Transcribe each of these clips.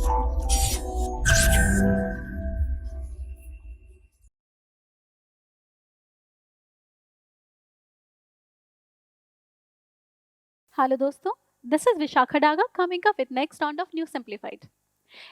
Hello dosto, this is Vishakha Daga coming up with next round of New Simplified.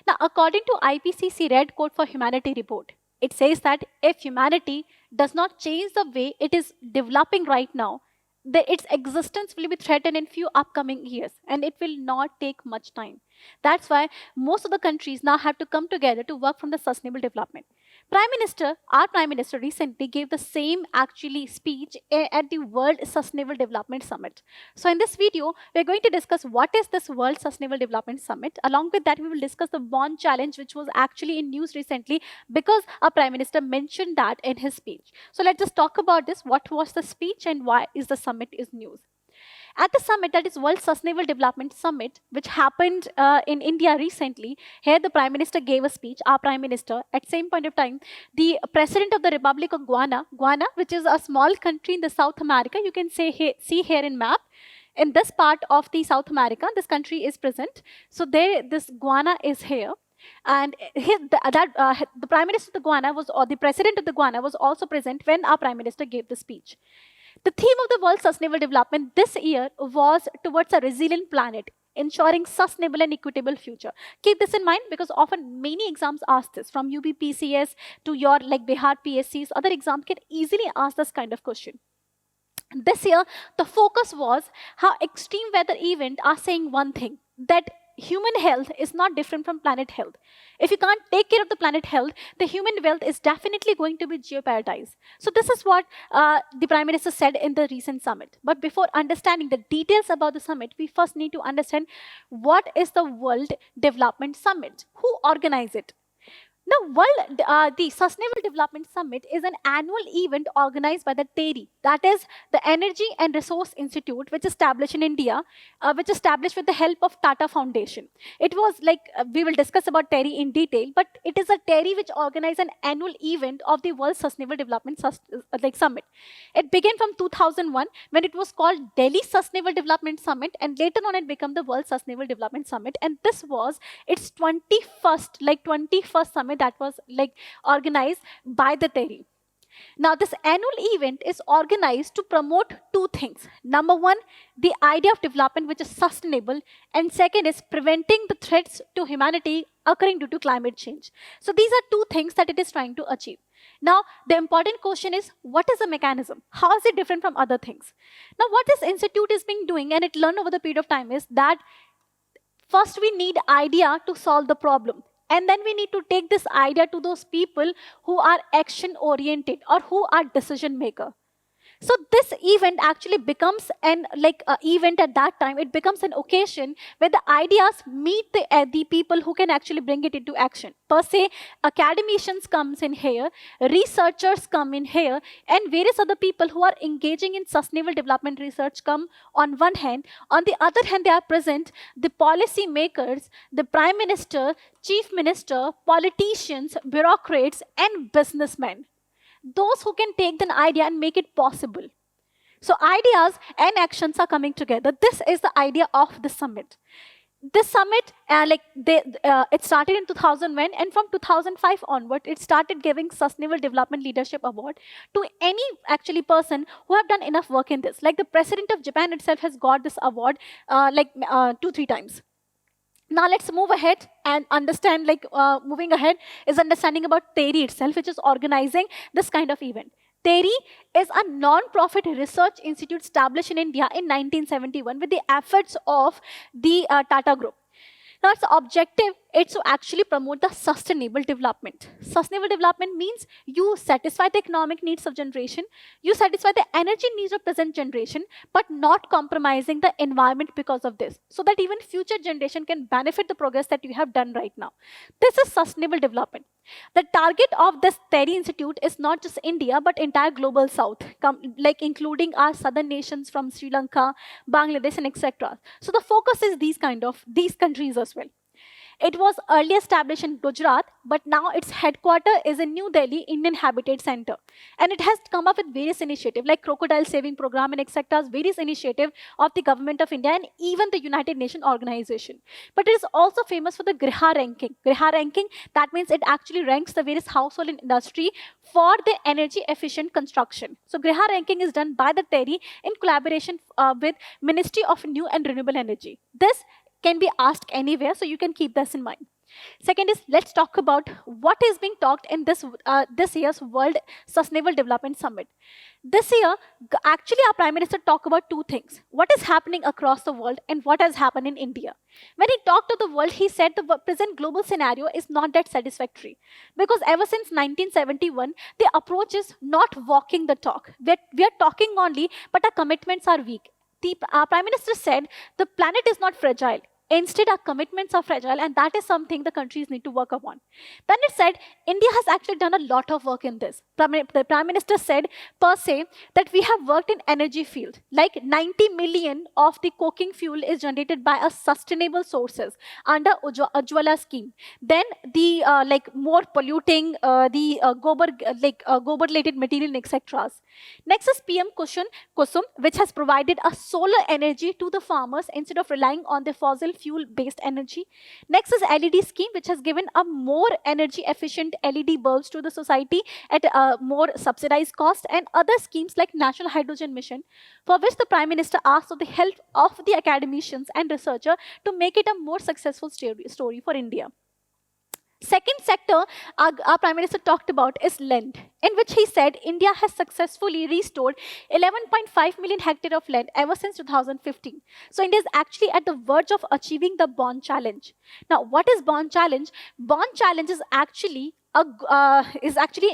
Now, according to IPCC Red Code for Humanity report, it says that if humanity does not change the way it is developing right now, its existence will be threatened in few upcoming years, and it will not take much time. That's why most of the countries now have to come together to work from the sustainable development. Our Prime Minister recently gave the same actually speech at the World Sustainable Development Summit. So in this video, we're going to discuss what is this World Sustainable Development Summit. Along with that, we will discuss the Bonn challenge, which was actually in news recently because our Prime Minister mentioned that in his speech. So let's just talk about this. What was the speech and why is the summit is news? At the summit, that is World Sustainable Development Summit, which happened in India recently, here the Prime Minister gave a speech, our Prime Minister. At the same point of time, the President of the Republic of Guyana, which is a small country in the South America, you can see here in map, in this part of the South America, this country is present. So this Guyana is here. And the Prime Minister of the Guyana was, or the President of the Guyana was also present when our Prime Minister gave the speech. The theme of the World Sustainable Development this year was towards a resilient planet, ensuring sustainable and equitable future. Keep this in mind because often many exams ask this, from UBPCS to your like Bihar PSCs, other exams can easily ask this kind of question. This year, the focus was how extreme weather events are saying one thing, that human health is not different from planet health. If you can't take care of the planet health, the human wealth is definitely going to be jeopardized. So this is what the Prime Minister said in the recent summit. But before understanding the details about the summit, we first need to understand what is the World Development Summit? Who organized it? Now, the Sustainable Development Summit is an annual event organized by the TERI, that is the Energy and Resource Institute, which is established in India, which is established with the help of Tata Foundation. It was like, we will discuss about TERI in detail, but it is a TERI which organized an annual event of the World Sustainable Development Summit. It began from 2001 when it was called Delhi Sustainable Development Summit, and later on it became the World Sustainable Development Summit, and this was its 21st summit that was like organized by the TERI. Now, this annual event is organized to promote two things. Number one, the idea of development which is sustainable, and second is preventing the threats to humanity occurring due to climate change. So these are two things that it is trying to achieve. Now, the important question is, what is the mechanism? How is it different from other things? Now, what this institute is being doing, and it learned over the period of time, is that first we need idea to solve the problem. And then we need to take this idea to those people who are action-oriented or who are decision maker. So this event actually becomes an event at that time. It becomes an occasion where the ideas meet the people who can actually bring it into action. Per se, academicians comes in here, researchers come in here, and various other people who are engaging in sustainable development research come on one hand. On the other hand, they are present the policy makers, the Prime Minister, Chief Minister, politicians, bureaucrats, and businessmen. Those who can take an idea and make it possible. So ideas and actions are coming together. This is the idea of the summit. This summit, it started in 2001, and from 2005 onward, it started giving Sustainable Development Leadership Award to any actually person who have done enough work in this. Like the President of Japan itself has got this award 2-3 times. Now let's move ahead and understand, moving ahead is understanding about TERI itself, which is organizing this kind of event. TERI is a non-profit research institute established in India in 1971 with the efforts of the Tata Group. Now its objective is to actually promote the sustainable development. Sustainable development means you satisfy the economic needs of generation, you satisfy the energy needs of present generation, but not compromising the environment because of this, so that even future generation can benefit the progress that you have done right now. This is sustainable development. The target of this TERI Institute is not just India, but entire global south, including our southern nations from Sri Lanka, Bangladesh, and etc. So the focus is these countries as well. It was earlier established in Gujarat, but now its headquarters is in New Delhi, Indian Habitat Center. And it has come up with various initiatives like Crocodile Saving Program and etc., various initiatives of the government of India and even the United Nations organization. But it is also famous for the Griha ranking. Griha ranking, that means it actually ranks the various household and industry for the energy efficient construction. So Griha ranking is done by the TERI in collaboration with Ministry of New and Renewable Energy. This can be asked anywhere, so you can keep this in mind. Second is, let's talk about what is being talked in this year's World Sustainable Development Summit. This year, actually our Prime Minister talked about two things. What is happening across the world and what has happened in India. When he talked to the world, he said the present global scenario is not that satisfactory. Because ever since 1971, the approach is not walking the talk. We are talking only, but our commitments are weak. Our Prime Minister said the planet is not fragile. Instead, our commitments are fragile, and that is something the countries need to work upon. Then it said, India has actually done a lot of work in this. The Prime Minister said, per se, that we have worked in energy field. Like 90 million of the coking fuel is generated by a sustainable sources under Ujjwala scheme. Then the more polluting, gobar-related material, etc. Next is PM Kusum, which has provided a solar energy to the farmers instead of relying on the fossil fuel-based energy. Next is LED scheme, which has given a more energy-efficient LED bulbs to the society at a more subsidized cost, and other schemes like National Hydrogen Mission, for which the Prime Minister asked for the help of the academicians and researchers to make it a more successful story for India. Second sector our Prime Minister talked about is land, in which he said India has successfully restored 11.5 million hectares of land ever since 2015. So India is actually at the verge of achieving the Bonn Challenge. Now, what is Bonn Challenge? Bonn Challenge is actually an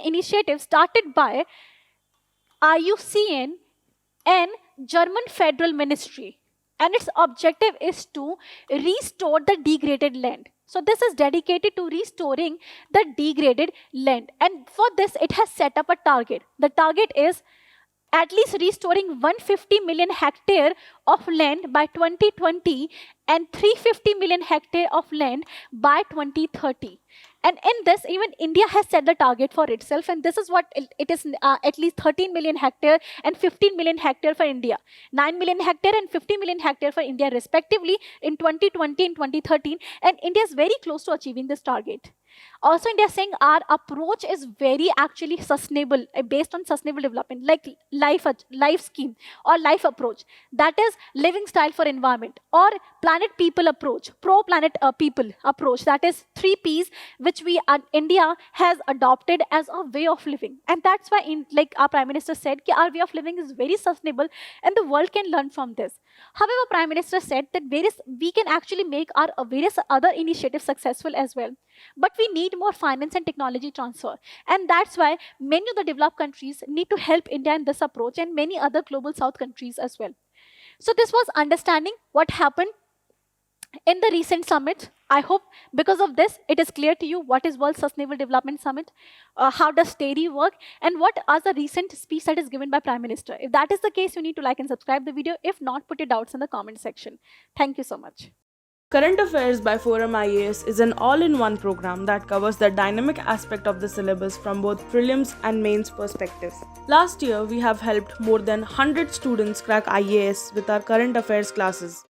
initiative started by IUCN and German Federal Ministry. And its objective is to restore the degraded land. So this is dedicated to restoring the degraded land. And for this, it has set up a target. The target is at least restoring 150 million hectares of land by 2020 and 350 million hectares of land by 2030. And in this, even India has set the target for itself, and this is what it is, at least 13 million hectares and 15 million hectares for India. 9 million hectares and 50 million hectares for India respectively in 2020 and 2013, and India is very close to achieving this target. Also, India is saying our approach is very actually sustainable, based on sustainable development, like life scheme or life approach. That is living style for environment, or planet people approach, pro-planet people approach. That is 3 Ps, which India has adopted as a way of living. And that's why, our Prime Minister said, our way of living is very sustainable and the world can learn from this. However, Prime Minister said that we can actually make our various other initiatives successful as well. But we need more finance and technology transfer. And that's why many of the developed countries need to help India in this approach, and many other global south countries as well. So this was understanding what happened in the recent summit. I hope because of this, it is clear to you what is World Sustainable Development Summit, how does TERI work, and what are the recent speech that is given by Prime Minister. If that is the case, you need to like and subscribe the video. If not, put your doubts in the comment section. Thank you so much. Current Affairs by ForumIAS is an all-in-one program that covers the dynamic aspect of the syllabus from both prelims and mains perspectives. Last year, we have helped more than 100 students crack IAS with our current affairs classes.